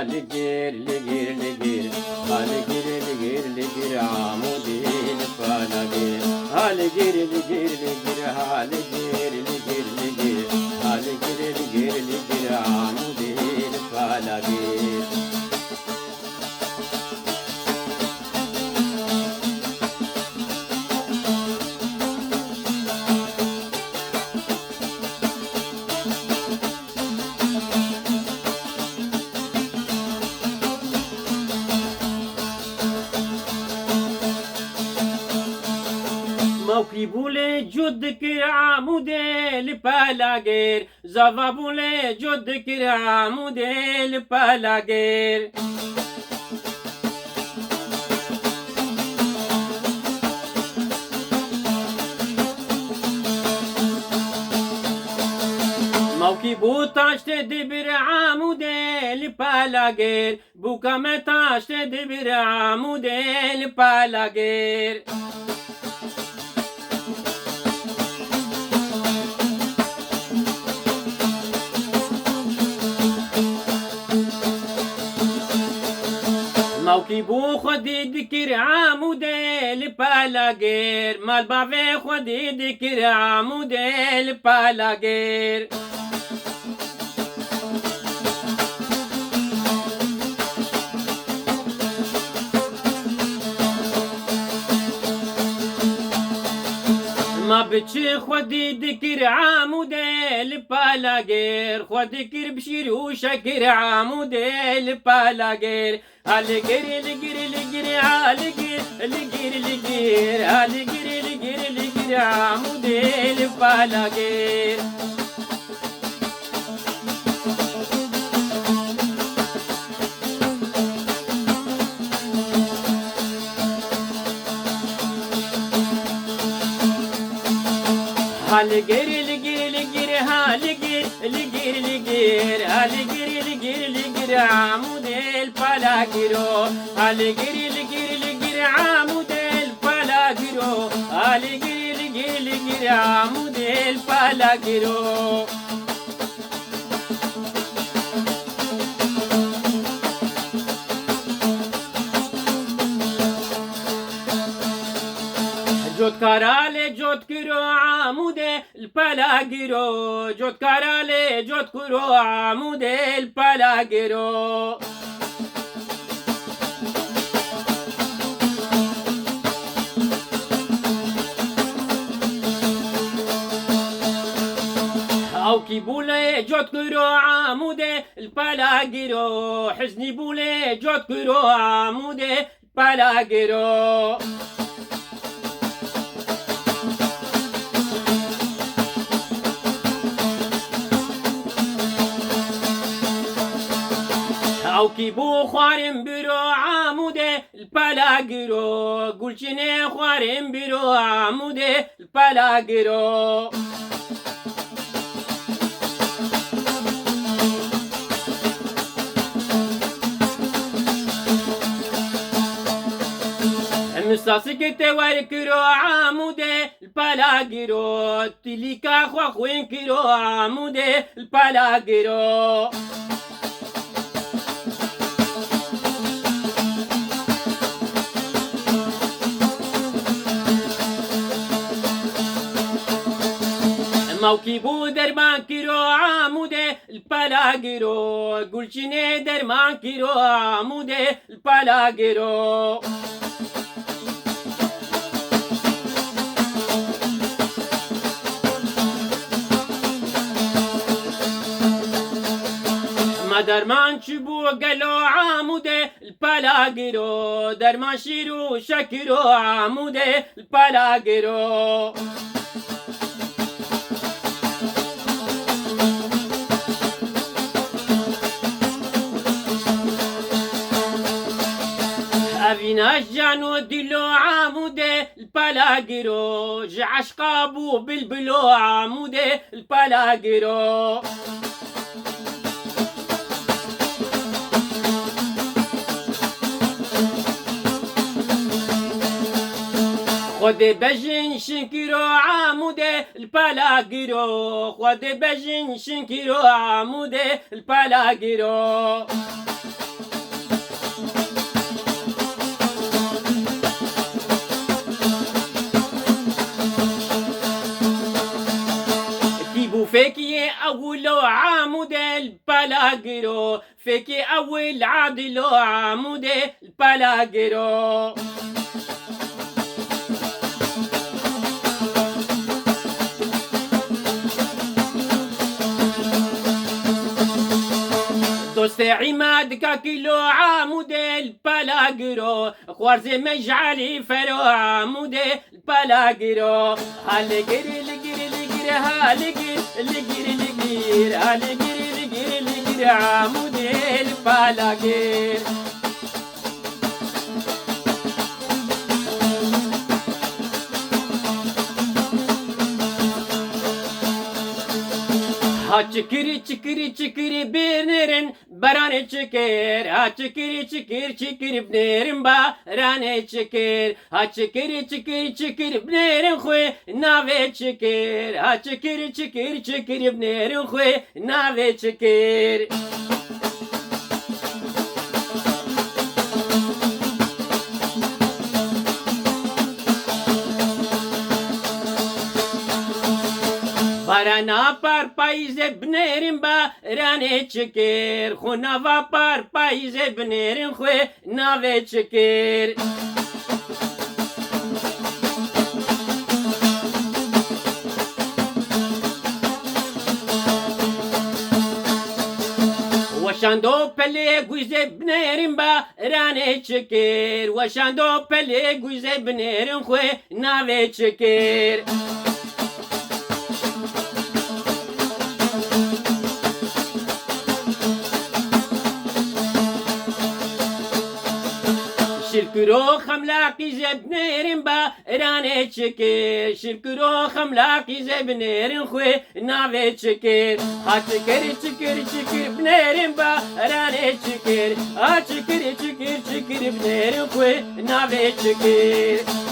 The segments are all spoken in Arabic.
لقير لقير لقير لقير لقير لقير عمودي الفلاقير لقير لقير لقير لقير لقير لقير لقير لقير لقير عمودي الفلاقير موكي بولي جدك عمودي البلاغير زافا بولي جدك عمودي البلاغير موكي بوتاش تدبر عمودي البلاغير بوكا متاش تدبر عمودي البلاغير موكي بو خدي ذكر عمودي البلاغير مال بافي خدي ذكر عمودي البلاغير ما بتشي خدي ذكر عمودي البلاغير خدي ذكر بشير وشكر عمودي البلاغير لقير لقير لقير لقير لقير لقير لقير لقير لقير عمودي البلاغير لقير لقير لقير لقير لقير لقير لقير لقير لقير عمودي البلاغيرو لقير لقير لقير عمودي البلاغيرو لقير لقير لقير عمودي البلاغيرو جود كارالي جود كرو عمودي البلاغيرو جود كارالي جود كرو عمودي البلاغيرو او كي بولي جود كرو عمودي البلاغيرو حزني بولي جود كرو عمودي البلاغيرو او كي بو خوارم برو عمودي البلاغيرو قلشني خوارم برو عمودي البلاغيرو مستاسك توار كرو عمودي البلاغيرو تليكا خوين كرو عمودي البلاغيرو موكي بو درمان كيرو عمودي البلاغيرو قلشني درمان كيرو عمودي البلاغيرو ما درمان شبو قالو عمودي البلاغيرو درمان شيرو شكرو عمودي البلاغيرو أفيناش جانو دلو عمودي البلاغيرو جعش قابو بالبلو عمودي البلاغيرو خود بجن شنكيرو عمودي البلاغيرو خود بجن شنكيرو عمودي البلاغيرو أولو عمود البلاغرو فيك أول عدلو عمود البلاغرو دوست عماد كاكيلو عمود البلاغرو خوارز مجعلي فرو عمود البلاغرو هالجري لجري لجري هالجري لجري لجري هالجري لجري لجري عمود البلاغرو Ha çıkırı çıkırı çıkırı bir nerin barane çıkır. Ha çıkırı çıkır çıkır nerin barane çıkır. Ha çıkırı çıkır çıkır nerin khoy nave çıkır. Ha çıkırı çıkır çıkır nerin khoy nave çıkır. Barana par payze bnerin ba rane çıkır. Khunava par payze bnerin khwe nave çıkır. وشاندو پله گویزه بنریم با رانه چکر وشاندو پله گویزه بنریم خوی ناوه چکر شرکرو خملاقی زبنریم با رانه چکر شرکرو خملاقی زبنریم خوی ناوه چکر ها چکر چکر چکر بنریم با رانه چکر ها چکر چکر چکر بنریم خوی ناوه چکر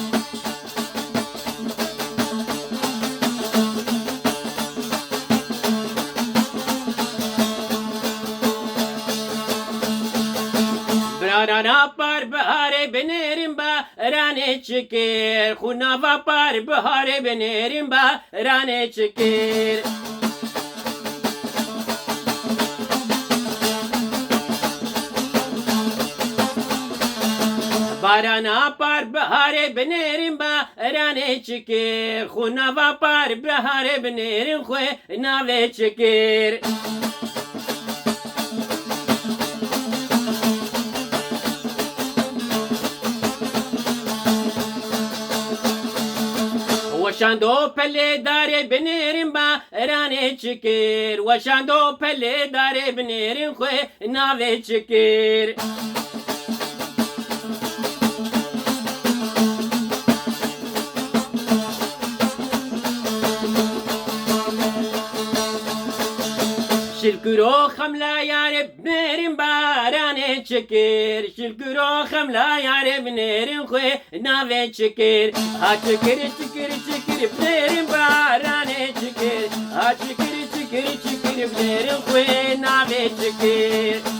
رانا پر بهاره بنریم با رانه چکر خوناوا پر بهاره بنریم با رانه چکر بارانا پر بهاره بنریم با رانه چکر خوناوا پر بهاره بنریم خوی ناوه چکر وشاندو پله داره بنریم با رانه چکر وشاندو پله داره بنریم خوی ناوه چکر شلکرو خملا یار بنریم بارانه چکر شلکرو خملا یار بنریم خوی ناوه چکر ها چکر چکر چکر بنریم بارانه چکر ها چکر چکر چکر بنریم خوی ناوه چکر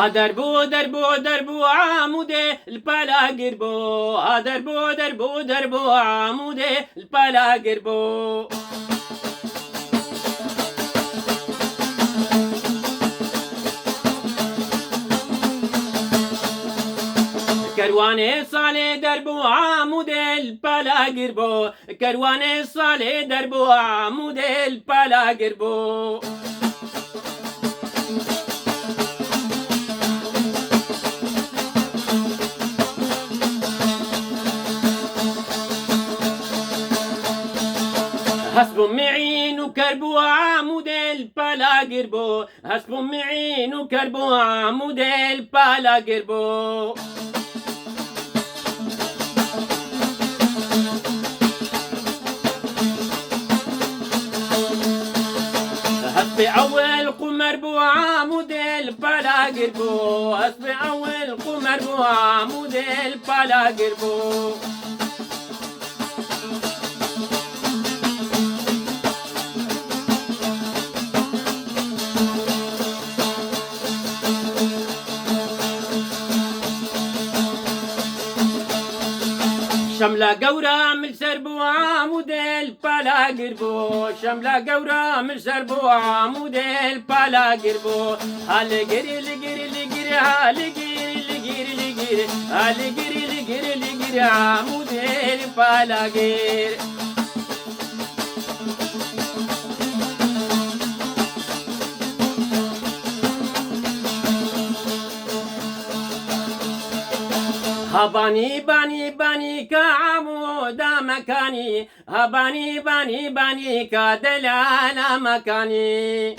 دربو دربو دربو عمود البلاغر بو دربو دربو دربو عمود البلاغر بو كرواني صالي دربو عمود البلاغر بو كرواني صالي دربو عمود البلاغر بو حسب معين وكربو عمود البلاغر بو حسب معين وكربو عمود البلاغر بو حسب أول قمر بو عمود البلاغر بو حسب أول قمر بو عمود البلاغر بو شملا قورا من سربوا موديل بالا قربو شملا قورا من سربوا موديل بالا قربو هالي قري لقري لقري هالي قري لقري لقري هالي قري لقري لقري موديل بالا قري هباني باني باني كعمود مكاني هباني باني باني كدلال مكاني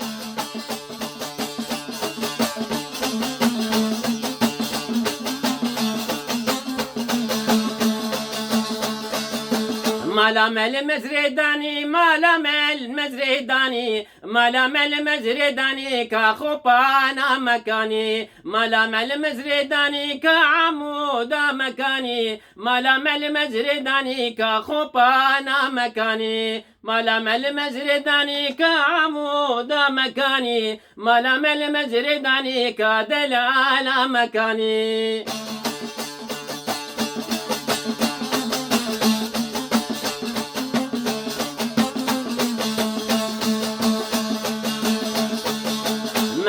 مالام المزرداني مالام المزرداني مالام المزرداني كخوبانا مكاني مالام المزرداني كعمود مكاني مالام المزرداني كخوبانا مكاني مالام المزرداني كعمود مكاني مالام المزرداني كدلال مكاني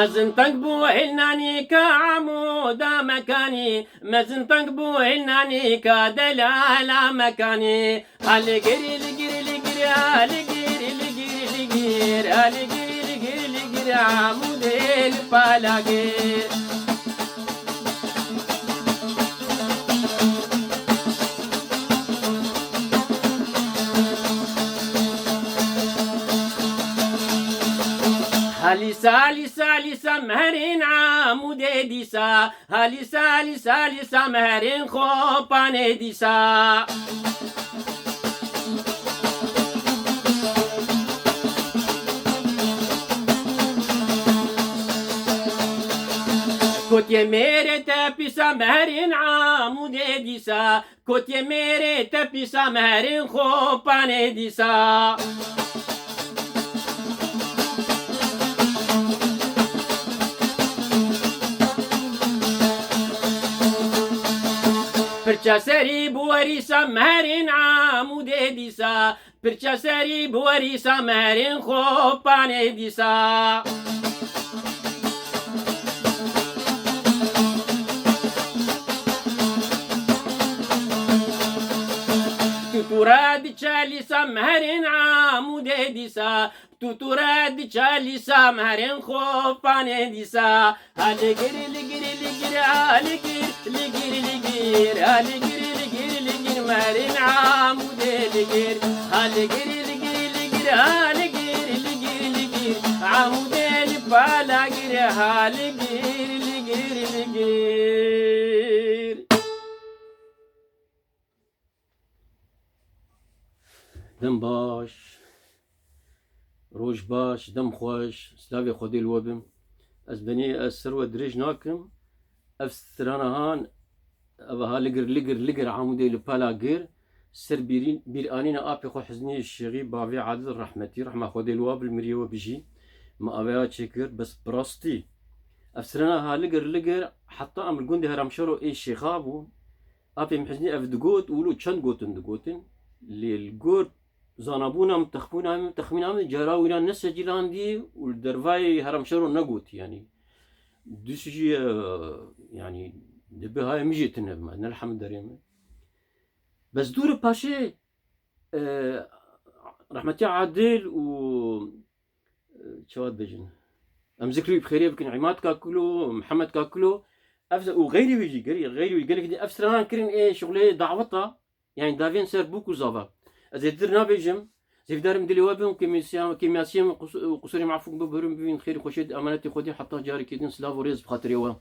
مزن تنقبو هلناني كعمود مكاني مزن تنقبو هلناني كدلال مكاني هالي قري لقري لقري هالي قري لقري لقري هالي قري لقري لقري عمود البلاقير هاليسا ليسا ليسا مهرين عمود ديسا هاليسا ليسا ليسا مهرين خوبان ديسا كوتي ميري تبيسا مهرين عمود ديسا كوتي ميري تبيسا مهرين خوبان ديسا پرچا سری بوریسا مهرین عمود دیسا پرچا سری بوریسا مهرین خوبان دیسا توراد چالیسا مهرین عمود دیسا توراد چالیسا مهرین خوبان دیسا هالی گری لگری لگری هالی گری لگری لگری هالی گری لگری لگری مهرین عمود لگری هالی گری لگری لگری هالی گری لگری لگری عمود لبالا گری هالی گری لگری لگری دم باش روش باش دم خوش سلاوی خودی الوبم از بنی از سرو درج ناکم افسترانهان اوها لقر لقر لقر عمودي لبالا قر سر بير انينا ابي خو حزني الشيغي بافي عادل الرحمتي رحمه خودي الواب المريو بيجي ما ابيات شكر بس براستي افسترانها لقر لقر حتى ام الجندي هرمشرو اي شيخابو ابي محزني افدقوت ولو تشن قوتن دقوتن للقور زانبونا متخبونا تخمينا جراوينا نسجلان دي والدرفاي هرمشرو نقوت يعني دوسجي يعني دبها مجيتنا بما نلحم دريمه بس دور باشي رحمتي عادل و شواد بجن ام ذكري بخيريه بكن عماد كاكلو محمد كاكلو وغيري ويجي غيري قال لك افسران كرين ايه شغله دعوتها يعني دافين سير بوكو زافا زي درنا بيجم زي دارم دلي وابن كيمياسيم قصوري معفوق ببرم بين خير خوشيد امانتي خودي حتى جاري كيدن سلاف وريز بخاطر يوا